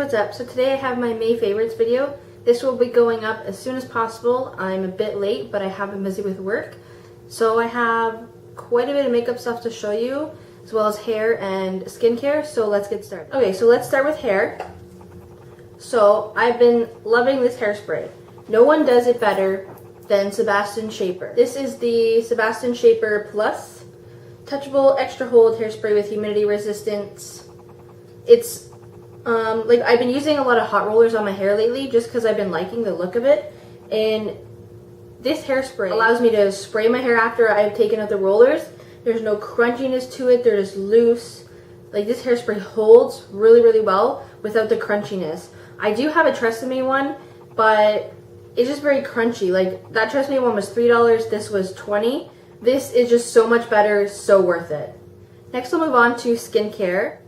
what's up? So today I have my May favorites video. This will be going up as soon as possible. I'm a bit late, but I have been busy with work. So I have quite a bit of makeup stuff to show you, as well as hair and skincare. So let's get started. Okay, so let's start with hair. So I've been loving this hairspray. No one does it better than Sebastian Shaper. This is the Sebastian Shaper Plus Touchable Extra Hold Hairspray with Humidity Resistance. It's like I've been using a lot of hot rollers on my hair lately just because I've been liking the look of it, and this hairspray allows me to spray my hair after I've taken out the rollers. There's no crunchiness to it. They're just loose. Like, this hairspray holds really, really well without the crunchiness. I do have a Tresemme one, but it's just very crunchy. Like, that Tresemme one was $3. This was $20. This is just so much better, so worth it. Next, we'll move on to skincare.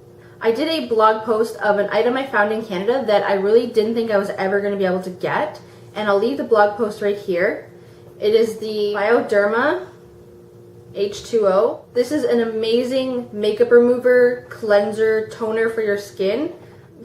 I did a blog post of an item I found in Canada that I really didn't think I was ever going to be able to get, and I'll leave the blog post right here. It is the Bioderma H2O. This is an amazing makeup remover, cleanser, toner for your skin.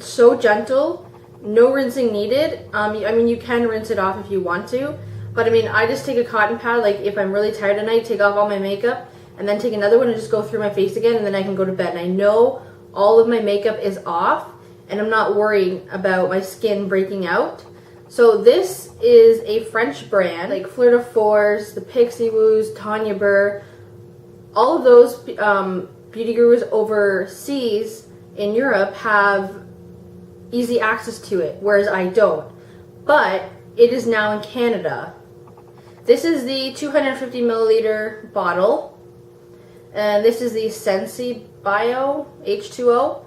So gentle, no rinsing needed. I mean, you can rinse it off if you want to, but I mean, I just take a cotton pad, like if I'm really tired at night, take off all my makeup, and then take another one and just go through my face again, and then I can go to bed. And I know all of my makeup is off, and I'm not worrying about my skin breaking out. So this is a French brand, like Fleur de Force, the Pixie Woos, Tanya Burr. All of those beauty gurus overseas in Europe have easy access to it, whereas I don't. But it is now in Canada. This is the 250 milliliter bottle. And this is the Sensibio H2O.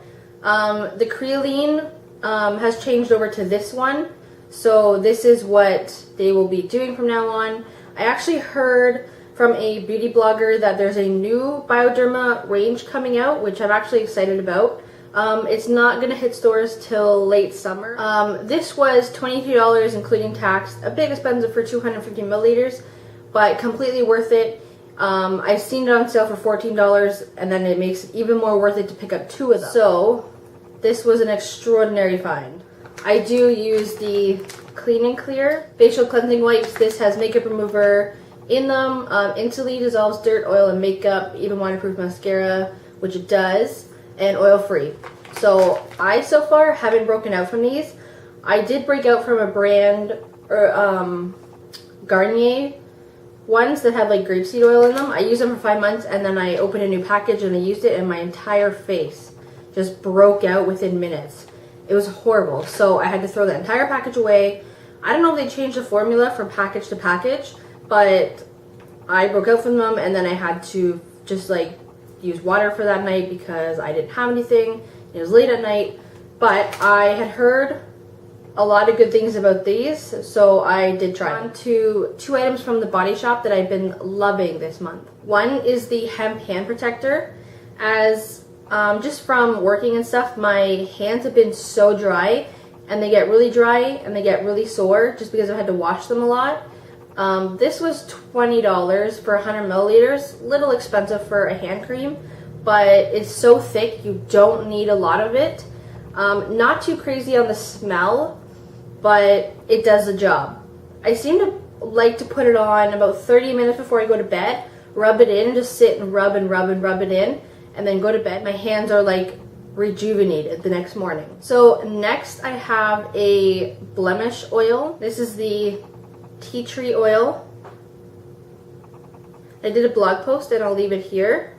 The creolene has changed over to this one. So this is what they will be doing from now on. I actually heard from a beauty blogger that there's a new Bioderma range coming out, which I'm actually excited about. It's not going to hit stores till late summer. This was $23 including tax. A bit expensive for 250 milliliters, but completely worth it. I've seen it on sale for $14, and then it makes it even more worth it to pick up two of them. So this was an extraordinary find. I do use the Clean and Clear facial cleansing wipes. This has makeup remover in them, instantly dissolves dirt, oil, and makeup, even waterproof mascara, which it does, and oil free. So I so far haven't broken out from these. I did break out from a brand, or Garnier ones that have like grapeseed oil in them. I used them for 5 months, and then I opened a new package and I used it, and my entire face just broke out within minutes. It was horrible. So I had to throw the entire package away. I don't know if they changed the formula from package to package, but I broke out from them, and then I had to just like use water for that night because I didn't have anything. It was late at night, but I had heard a lot of good things about these, so I did try them. On to two items from the Body Shop that I've been loving this month. One is the hemp hand protector. As just from working and stuff, my hands have been so dry, and they get really dry and they get really sore just because I've had to wash them a lot. This was $20 for 100 milliliters. Little expensive for a hand cream, but it's so thick you don't need a lot of it. Not too crazy on the smell, but it does the job. I seem to like to put it on about 30 minutes before I go to bed, rub it in, just sit and rub and rub and rub it in, and then go to bed. My hands are like rejuvenated the next morning. So next I have a blemish oil. This is the tea tree oil. I did a blog post and I'll leave it here.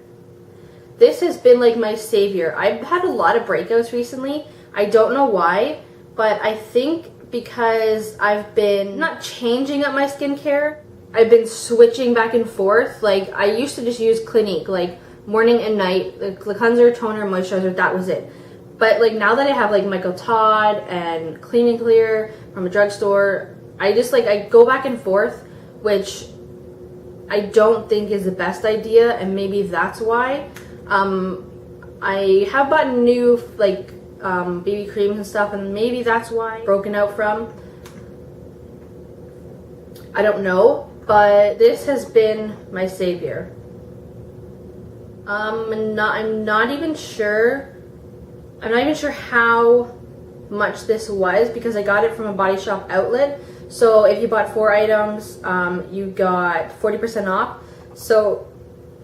This has been like my savior. I've had a lot of breakouts recently. I don't know why, but I think because I've been not changing up my skincare, I've been switching back and forth. Like, I used to just use Clinique, like morning and night, the cleanser, toner, moisturizer, that was it. But like now that I have like Michael Todd and Clean and Clear from a drugstore, I just like, I go back and forth, which I don't think is the best idea, and maybe that's why. I have bought new like BB creams and stuff, and maybe that's why I'm broken out from. I don't know, but this has been my savior. I'm not even sure how much this was because I got it from a Body Shop outlet. So if you bought 4 items, you got 40% off. So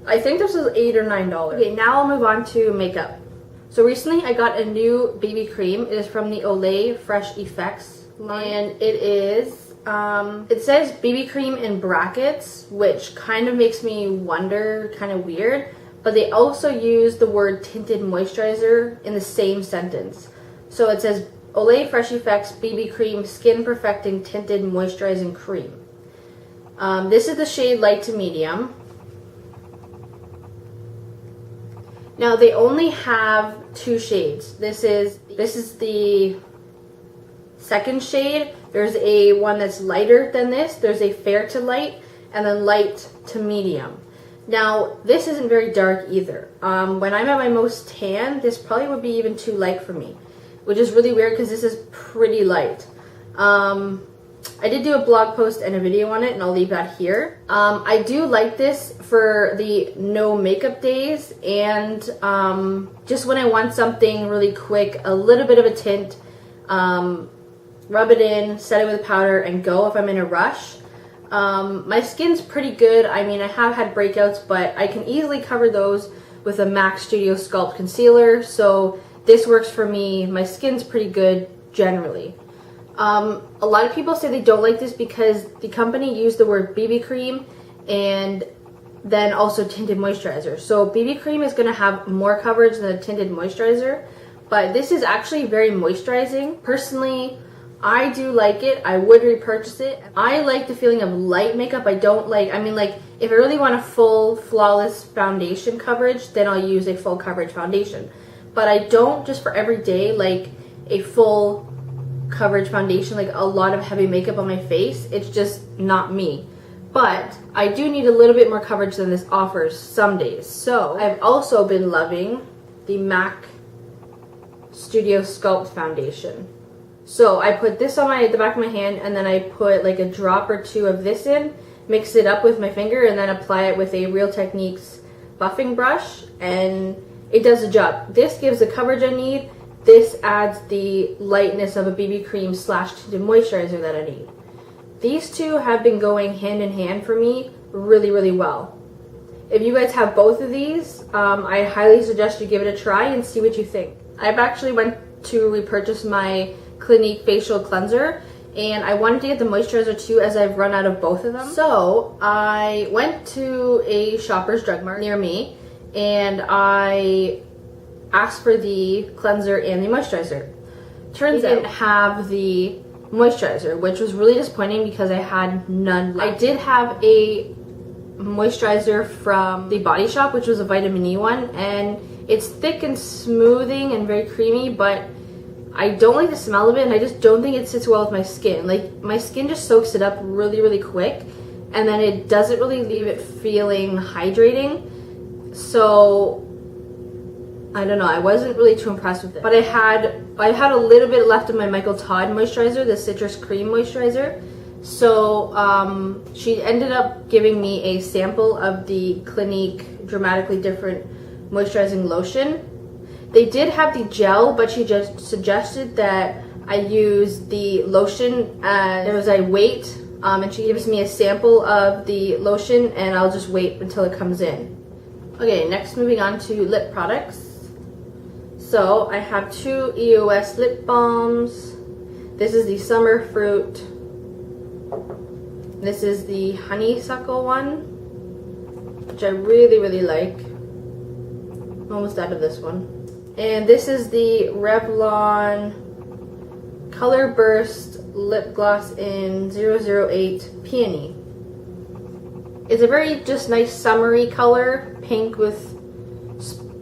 I think this was $8 or $9. Okay, now I'll move on to makeup. So recently I got a new BB cream. It is from the Olay Fresh Effects line. And it is, it says BB cream in brackets, which kind of makes me wonder, kind of weird. But they also use the word tinted moisturizer in the same sentence. So it says Olay Fresh Effects BB Cream Skin Perfecting Tinted Moisturizing Cream. This is the shade light to medium. Now they only have 2 shades. This is the second shade. There's a one that's lighter than this. There's a fair to light and then light to medium. Now this isn't very dark either. When I'm at my most tan, this probably would be even too light for me, which is really weird because this is pretty light. I did do a blog post and a video on it, and I'll leave that here. I do like this for the no makeup days, and just when I want something really quick, a little bit of a tint, rub it in, set it with a powder, and go if I'm in a rush. My skin's pretty good. I mean, I have had breakouts, but I can easily cover those with a MAC Studio Sculpt concealer, so this works for me. My skin's pretty good generally. A lot of people say they don't like this because the company used the word BB cream and then also tinted moisturizer. So BB cream is going to have more coverage than a tinted moisturizer, but this is actually very moisturizing. Personally, I do like it. I would repurchase it. I like the feeling of light makeup. I don't like, I mean, like, if I really want a full flawless foundation coverage, then I'll use a full coverage foundation. But I don't just for every day like a full coverage foundation, like a lot of heavy makeup on my face. It's just not me. But I do need a little bit more coverage than this offers some days. So I've also been loving the MAC Studio Sculpt foundation. So I put this on the back of my hand, and then I put like a drop or 2 of this in, mix it up with my finger, and then apply it with a Real Techniques buffing brush, and it does the job. This gives the coverage I need. This adds the lightness of a BB cream / tinted moisturizer that I need. These two have been going hand in hand for me really, really well. If you guys have both of these, I highly suggest you give it a try and see what you think. I've actually went to repurchase my Clinique facial cleanser, and I wanted to get the moisturizer too as I've run out of both of them. So I went to a Shoppers Drug Mart near me, and I asked for the cleanser and the moisturizer. Turns out I didn't have the moisturizer, which was really disappointing because I had none left. I did have a moisturizer from the Body Shop, which was a vitamin E one, and it's thick and smoothing and very creamy, but I don't like the smell of it, and I just don't think it sits well with my skin. Like, my skin just soaks it up really, really quick, and then it doesn't really leave it feeling hydrating. So I don't know, I wasn't really too impressed with it. But I had a little bit left of my Michael Todd moisturizer, the citrus cream moisturizer. So she ended up giving me a sample of the Clinique Dramatically Different moisturizing lotion. They did have the gel, but she just suggested that I use the lotion as I wait, and she gives me a sample of the lotion, and I'll just wait until it comes in. Okay, next moving on to lip products. So I have 2 EOS lip balms. This is the Summerfruit. This is the honeysuckle one, which I really, really like. I'm almost out of this one. And this is the Revlon Color Burst Lip Gloss in 008 Peony. It's a very just nice summery color, pink with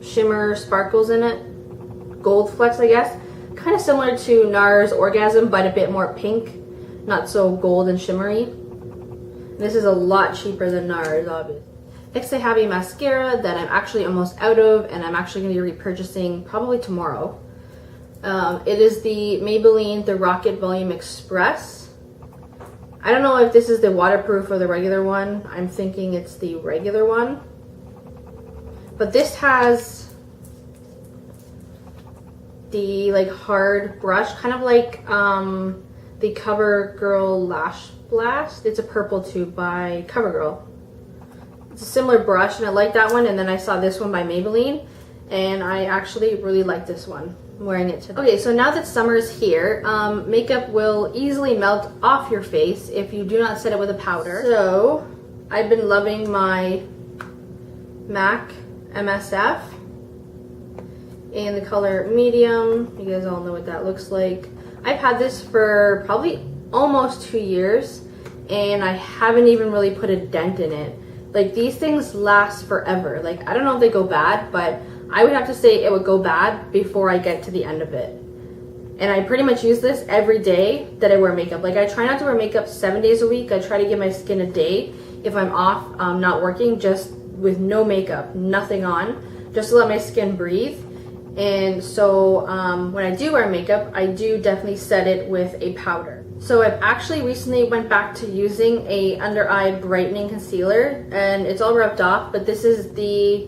shimmer sparkles in it. Gold flecks, I guess. Kind of similar to NARS Orgasm, but a bit more pink. Not so gold and shimmery. This is a lot cheaper than NARS, obviously. Next I have a mascara that I'm actually almost out of, and I'm actually going to be repurchasing probably tomorrow. It is the Maybelline The Rocket Volume Express. I don't know if this is the waterproof or the regular one. I'm thinking it's the regular one. But this has the like hard brush, kind of like the CoverGirl Lash Blast. It's a purple tube by CoverGirl. It's a similar brush, and I like that one. And then I saw this one by Maybelline, and I actually really like this one. I'm wearing it today. Okay, so now that summer is here, makeup will easily melt off your face if you do not set it with a powder. So I've been loving my MAC MSF in the color medium. You guys all know what that looks like. I've had this for probably almost 2 years, and I haven't even really put a dent in it. Like, these things last forever. Like, I don't know if they go bad, but I would have to say it would go bad before I get to the end of it. And I pretty much use this every day that I wear makeup. Like, I try not to wear makeup 7 days a week. I try to give my skin a day if I'm off, not working, just with no makeup, nothing on, just to let my skin breathe. And so when I do wear makeup, I do definitely set it with a powder. So I've actually recently went back to using a under eye brightening concealer, and it's all rubbed off, but this is the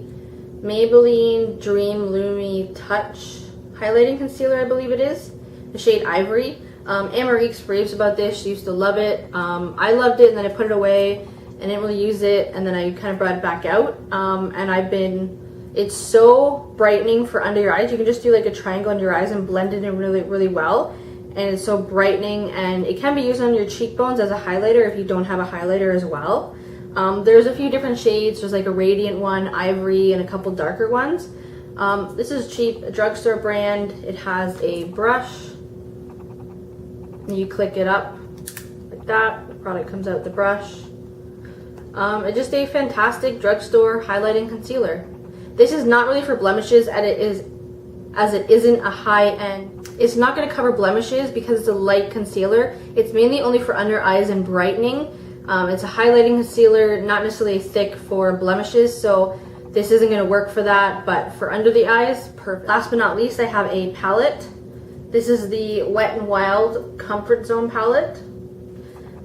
Maybelline Dream Lumi Touch highlighting concealer, I believe it is, the shade Ivory. Amarique raves about this. She used to love it. I loved it, and then I put it away and didn't really use it, and then I kind of brought it back out, and it's so brightening for under your eyes. You can just do like a triangle under your eyes and blend it in really, really well. And it's so brightening, and it can be used on your cheekbones as a highlighter if you don't have a highlighter as well. There's a few different shades. There's like a radiant one, Ivory, and a couple darker ones. This is cheap, a drugstore brand. It has a brush. You click it up like that. The product comes out the brush. It's just a fantastic drugstore highlighting concealer. This is not really for blemishes, as it isn't a high-end. It's not going to cover blemishes because it's a light concealer. It's mainly only for under eyes and brightening. It's a highlighting concealer, not necessarily thick for blemishes, so this isn't going to work for that, but for under the eyes, perfect. Last but not least, I have a palette. This is the Wet n Wild Comfort Zone palette.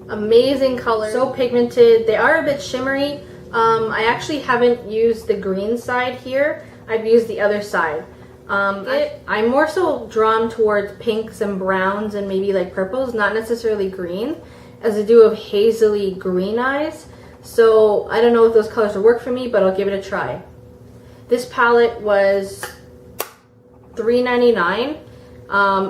Amazing color, so pigmented. They are a bit shimmery. I actually haven't used the green side here. I've used the other side. I'm more so drawn towards pinks and browns and maybe like purples, not necessarily green, as I do have hazily green eyes. So I don't know if those colors will work for me, but I'll give it a try. This palette was $3.99.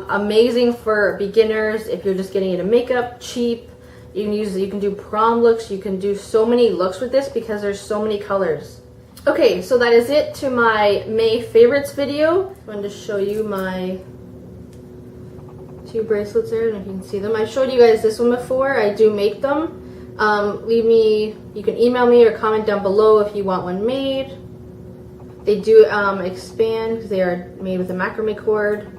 Amazing for beginners if you're just getting into makeup, cheap. You can do prom looks, you can do so many looks with this because there's so many colors. Okay, so that is it to my May favorites video. I wanted to show you my 2 bracelets there, and if you can see them. I showed you guys this one before. I do make them. You can email me or comment down below if you want one made. They do expand because they are made with a macrame cord.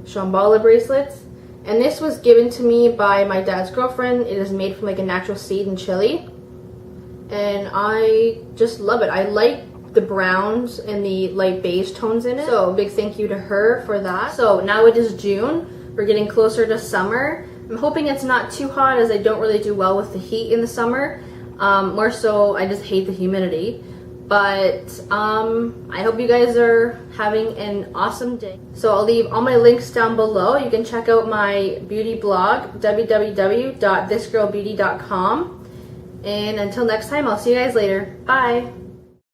Shambhala bracelets. And this was given to me by my dad's girlfriend. It is made from like a natural seed in Chile. And I just love it. I like the browns and the light beige tones in it. So a big thank you to her for that. So now it is June. We're getting closer to summer. I'm hoping it's not too hot, as I don't really do well with the heat in the summer. More so, I just hate the humidity. But I hope you guys are having an awesome day. So I'll leave all my links down below. You can check out my beauty blog, www.thisgirlbeauty.com. And until next time, I'll see you guys later. Bye!